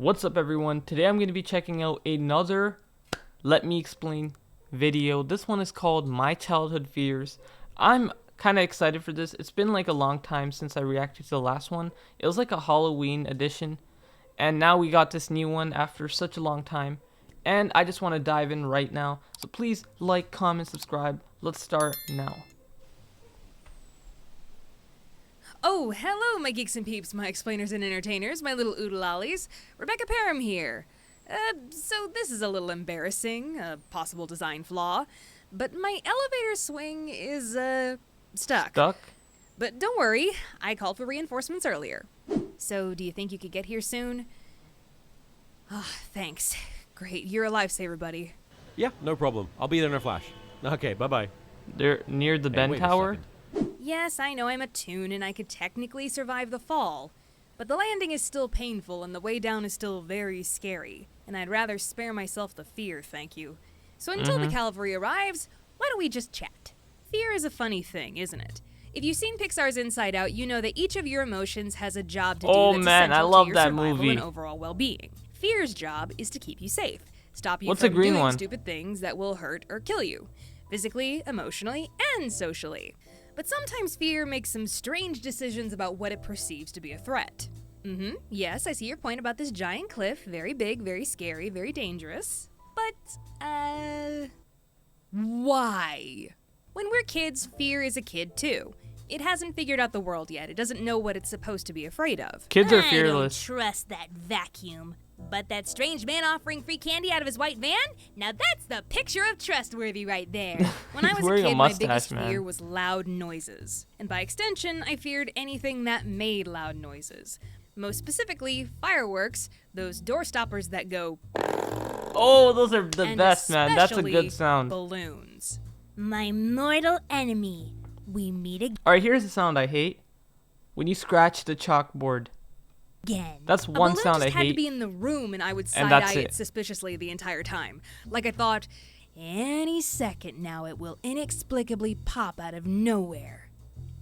What's up everyone? Today I'm going to be checking out another Let Me Explain video. This one is called My Childhood Fears. I'm kind of excited for this. It's been like a long time since I reacted to the last one. It was like a Halloween edition. And now we got this new one after such a long time. And I just want to dive in right now. So please like, comment, subscribe. Let's start now. Oh, hello, my geeks and peeps, my explainers and entertainers, my little oodalollies. Rebecca Parham here. So this is a little embarrassing, a possible design flaw, but my elevator swing is, stuck. Stuck? But don't worry, I called for reinforcements earlier. So, do you think you could get here soon? Ah, thanks. Great, you're a lifesaver, buddy. Yeah, no problem. I'll be there in a flash. Okay, bye-bye. They're near the Hey, Ben wait a Tower? second. Yes, I know I'm a toon and I could technically survive the fall, but the landing is still painful and the way down is still very scary, and I'd rather spare myself the fear, thank you. So until the cavalry arrives, why don't we just chat? Fear is a funny thing, isn't it? If you've seen Pixar's Inside Out, you know that each of your emotions has a job to do Oh, that's man, I essential love to your that survival movie. and overall well-being. Fear's job is to keep you safe, stop you What's from the green doing one? stupid things that will hurt or kill you, physically, emotionally, and socially. But sometimes fear makes some strange decisions about what it perceives to be a threat. Yes, I see your point about this giant cliff. Very big, very scary, very dangerous. But, why? When we're kids, fear is a kid too. It hasn't figured out the world yet. It doesn't know what it's supposed to be afraid of. Kids are I fearless. don't trust that vacuum. But that strange man offering free candy out of his white van? Now that's the picture of trustworthy right there. When I He's was a wearing a kid, my mustache, biggest man. fear was loud noises. And by extension, I feared anything that made loud noises. Most specifically, fireworks, those door stoppers that go, Oh, those are the and best, man. That's a especially good sound. balloons. My mortal enemy. We meet Alright, here's the sound I hate. When you scratch the chalkboard. again. That's A one balloon sound I just had to hate. be in the room, and I would And that's side-eye it it. suspiciously the entire time. Like I thought, any second now it will inexplicably pop out of nowhere.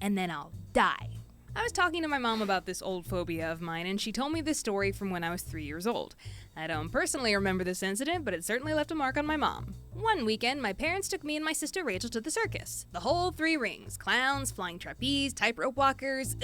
And then I'll die. I was talking to my mom about this old phobia of mine, and she told me this story from when I was 3 years old. I don't personally remember this incident, but it certainly left a mark on my mom. One weekend, my parents took me and my sister Rachel to the circus. The whole 3 rings. Clowns, flying trapeze, tightrope walkers,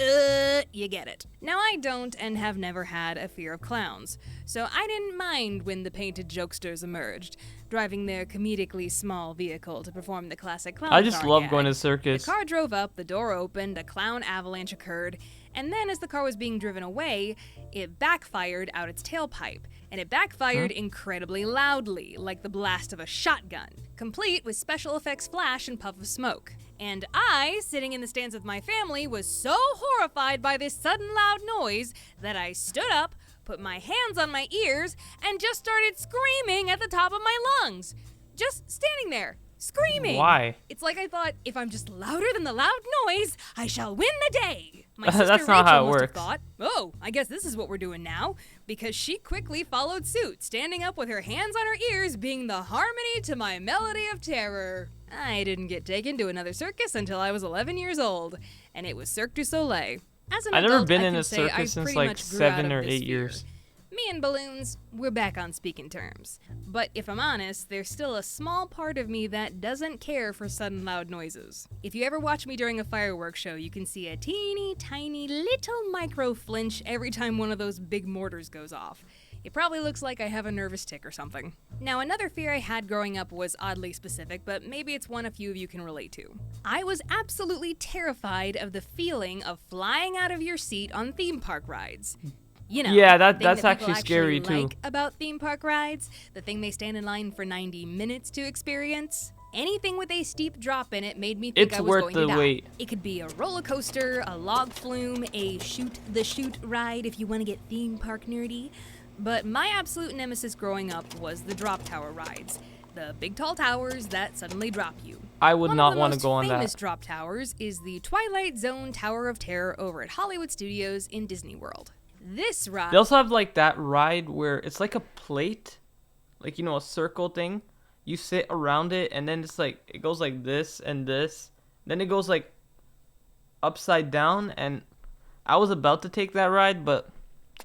you get it. Now I don't and have never had a fear of clowns, so I didn't mind when the painted jokesters emerged, driving their comedically small vehicle to perform the classic clown I just car love gag. going to The circus. car drove up, the door opened, a clown avalanche occurred, and then as the car was being driven away, it backfired out its tailpipe, and it backfired incredibly loudly, like the blast of a shotgun, complete with special effects flash and puff of smoke. And I, sitting in the stands with my family, was so horrified by this sudden loud noise that I stood up, put my hands on my ears, and just started screaming at the top of my lungs. Just standing there, screaming. Why? It's like I thought, if I'm just louder than the loud noise, I shall win the day. My That's sister not Rachel how it must have works. thought, oh, I guess this is what we're doing now, because she quickly followed suit, standing up with her hands on her ears, being the harmony to my melody of terror. I didn't get taken to another circus until I was 11 years old, and it was Cirque du Soleil. As an I've never adult, been I in can a say I circus since pretty like much grew out 7 of or this 8 fear. years. Me and balloons, we're back on speaking terms. But if I'm honest, there's still a small part of me that doesn't care for sudden loud noises. If you ever watch me during a fireworks show, you can see a teeny tiny little micro flinch every time one of those big mortars goes off. It probably looks like I have a nervous tick or something. Now, another fear I had growing up was oddly specific, but maybe it's one a few of you can relate to. I was absolutely terrified of the feeling of flying out of your seat on theme park rides. You know, Yeah, the thing that's that people actually scary, too. like about theme park rides, the thing they stand in line for 90 minutes to experience. Anything with a steep drop in it made me think It's I was worth going the to die. wait. It could be a roller coaster, a log flume, a shoot the chute ride if you want to get theme park nerdy. But my absolute nemesis growing up was the drop tower rides. The big tall towers that suddenly drop you. I would One not of the want to most go on famous that. drop towers is the Twilight Zone Tower of Terror over at Hollywood Studios in Disney World. This ride... They also have like that ride where it's like a plate, like, you know, a circle thing. You sit around it and then it's like, it goes like this and this. Then it goes like upside down, and I was about to take that ride, but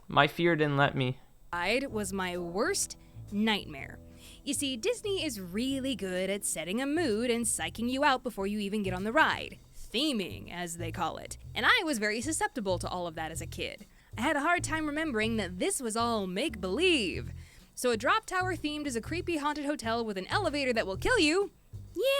my fear didn't let me. ride was my worst nightmare. You see, Disney is really good at setting a mood and psyching you out before you even get on the ride. Theming, as they call it. And I was very susceptible to all of that as a kid. I had a hard time remembering that this was all make-believe. So a drop tower themed as a creepy haunted hotel with an elevator that will kill you?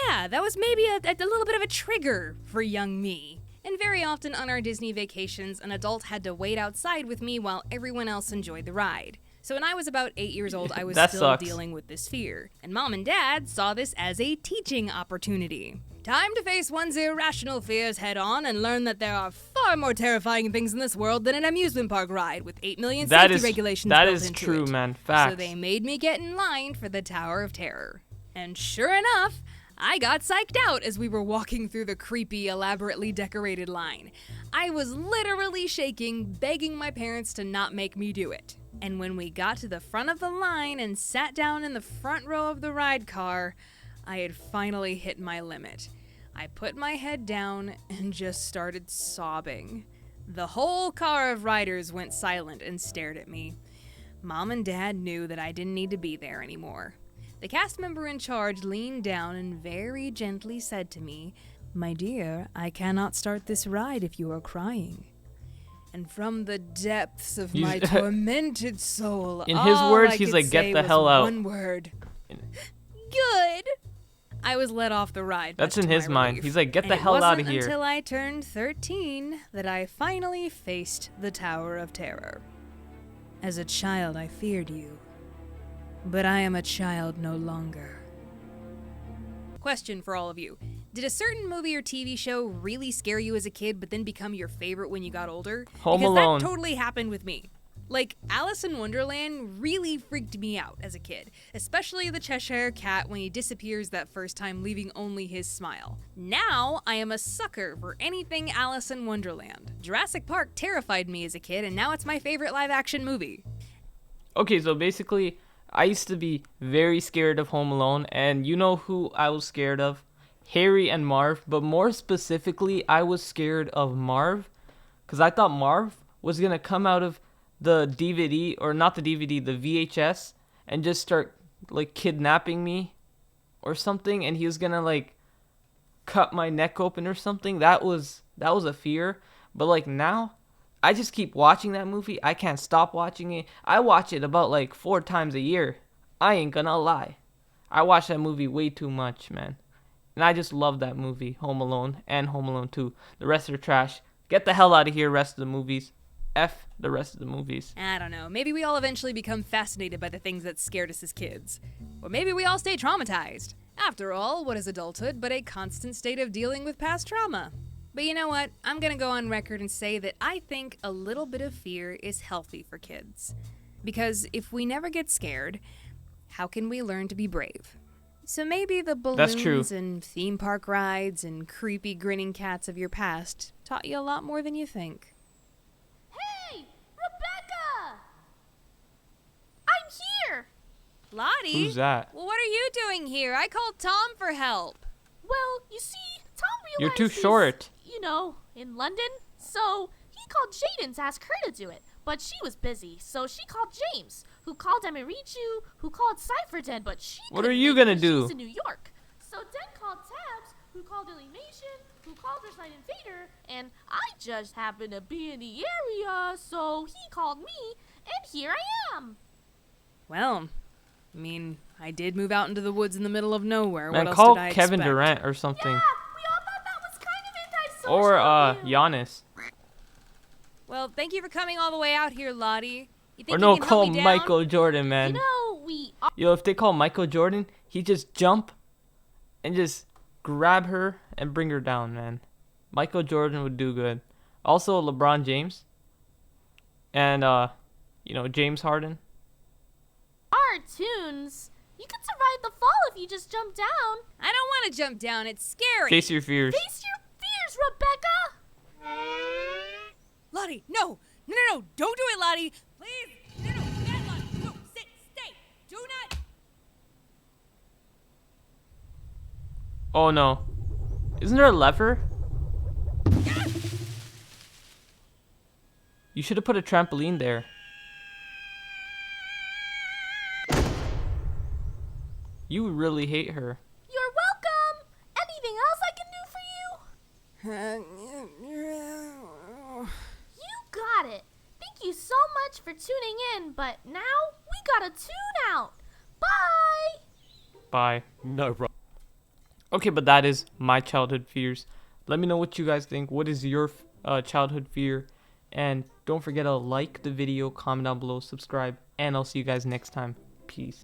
Yeah, that was maybe a little bit of a trigger for young me. And very often on our Disney vacations, an adult had to wait outside with me while everyone else enjoyed the ride. So when I was about 8 years old, I was That still sucks. dealing with this fear. And Mom and Dad saw this as a teaching opportunity. Time to face one's irrational fears head on and learn that there are far more terrifying things in this world than an amusement park ride with 8 million safety regulations that built is into true, it. man. Facts. So they made me get in line for the Tower of Terror. And sure enough, I got psyched out as we were walking through the creepy, elaborately decorated line. I was literally shaking, begging my parents to not make me do it. And when we got to the front of the line and sat down in the front row of the ride car, I had finally hit my limit. I put my head down and just started sobbing. The whole car of riders went silent and stared at me. Mom and Dad knew that I didn't need to be there anymore. The cast member in charge leaned down and very gently said to me, "My dear, I cannot start this ride if you are crying." And from the depths of my tormented soul, In his all words, I he's could like, "Get say the was hell out." one word. Good. I was let off the ride. That's much in to his my mind. relief. He's like, "Get the And hell it outta wasn't here." until I turned 13 that I finally faced the Tower of Terror. As a child, I feared you. But I am a child no longer. Question for all of you. Did a certain movie or TV show really scare you as a kid but then become your favorite when you got older? Home because Alone. that totally happened with me. Like, Alice in Wonderland really freaked me out as a kid, especially the Cheshire Cat when he disappears that first time, leaving only his smile. Now, I am a sucker for anything Alice in Wonderland. Jurassic Park terrified me as a kid, and now it's my favorite live-action movie. Okay, so basically, I used to be very scared of Home Alone, and you know who I was scared of? Harry and Marv, but more specifically, I was scared of Marv, because I thought Marv was going to come out of the DVD, or not the DVD, the VHS, and just start, like, kidnapping me or something, and he was going to, like, cut my neck open or something. That was a fear, but, like, now, I just keep watching that movie. I can't stop watching it. I watch it about, like, 4 times a year. I ain't gonna lie. I watch that movie way too much, man. And I just love that movie, Home Alone, and Home Alone 2. The rest are trash. Get the hell out of here, rest of the movies. F the rest of the movies. I don't know. Maybe we all eventually become fascinated by the things that scared us as kids. Or maybe we all stay traumatized. After all, what is adulthood but a constant state of dealing with past trauma? But you know what? I'm gonna go on record and say that I think a little bit of fear is healthy for kids. Because if we never get scared, how can we learn to be brave? So maybe the That's true. balloons and theme park rides and creepy grinning cats of your past taught you a lot more than you think. Hey, Rebecca! I'm here! Lottie? Who's that? Well, what are you doing here? I called Tom for help. Well, you see, Tom You're realized too he's, short. in London, so he called Jaden to ask her to do it. But she was busy, so she called James, who called Emirichu, who called Cypherden, but she What couldn't are you make it gonna 'cause do? She's in New York. So Den called Tabs, who called Illumination, who called Earthlight Invader, and I just happened to be in the area, so he called me, and here I am. Well, I mean, I did move out into the woods in the middle of nowhere. Man, what else call did I Kevin expect? Durant or something. Yeah, we all thought that was kind of antisocial Or of you. Giannis. Well, thank you for coming all the way out here, Lottie. You think Or no, you can call help me down? Michael Jordan, man. You know, we all Yo, if they call Michael Jordan, he just jump and just grab her and bring her down, man. Michael Jordan would do good. Also, LeBron James. And, James Harden. are tunes. You can survive the fall if you just jump down. I don't want to jump down. It's scary. Face your fears. Face your fears, Rebecca. Lottie, no. No. Don't do it, Lottie. Please. No. Stand, Lottie. No. Sit. Stay. Do not. Oh, no. Isn't there a lever? You should have put a trampoline there. You really hate her. You're welcome. Anything else I can do for you? You got it. Thank you so much for tuning in, but now we gotta tune out. Bye. Bye. No problem. Okay, but that is my childhood fears. Let me know what you guys think. What is your childhood fear? And don't forget to like the video, comment down below, subscribe, and I'll see you guys next time. Peace.